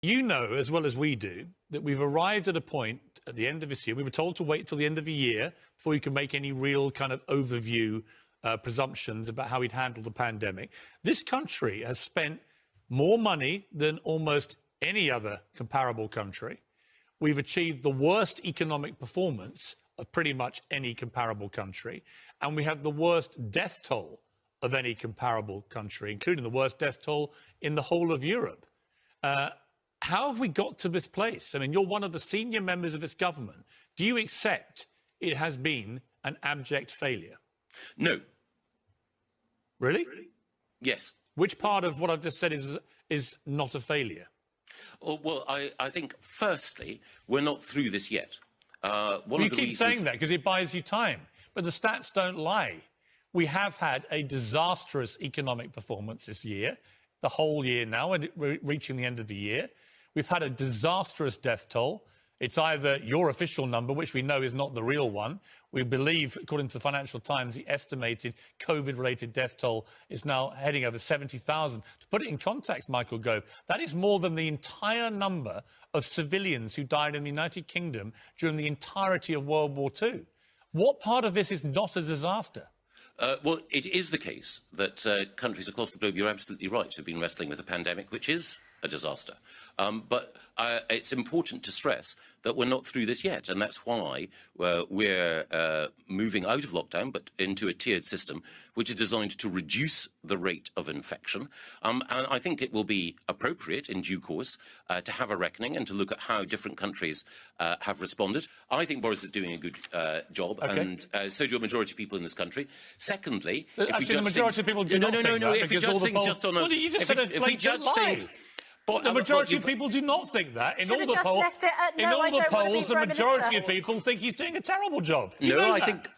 You know as well as we do that we've arrived at a point at the end of this year. We were told to wait till the end of the year before you can make any real kind of overview presumptions about how we'd handle the pandemic. This country has spent more money than almost any other comparable country. We've achieved the worst economic performance of pretty much any comparable country. And we have the worst death toll of any comparable country, including the worst death toll in the whole of Europe. How have we got to this place? I mean, you're one of the senior members of this government. Do you accept it has been an abject failure? No. Really? Yes. Which part of what I've just said is not a failure? Oh, well, I think, firstly, we're not through this yet. You keep saying that because it buys you time. But the stats don't lie. We have had a disastrous economic performance this year, the whole year now, and reaching the end of the year. We've had a disastrous death toll. It's either your official number, which we know is not the real one. We believe, according to the Financial Times, the estimated COVID-related death toll is now heading over 70,000. To put it in context, Michael Gove, that is more than the entire number of civilians who died in the United Kingdom during the entirety of World War II. What part of this is not a disaster? Well, it is the case that countries across the globe, you're absolutely right, have been wrestling with a pandemic, which is a disaster. But it's important to stress that we're not through this yet, and that's why we're moving out of lockdown, but into a tiered system, which is designed to reduce the rate of infection. And I think it will be appropriate in due course to have a reckoning and to look at how different countries have responded. I think Boris is doing a good job, okay. And so do a majority of people in this country. Secondly, actually, the majority of people do not think that. If we judge things just on a... Well, you just said a blatant lie. The majority of people do not think that. In all the polls, the majority of people think he's doing a terrible job. No, I think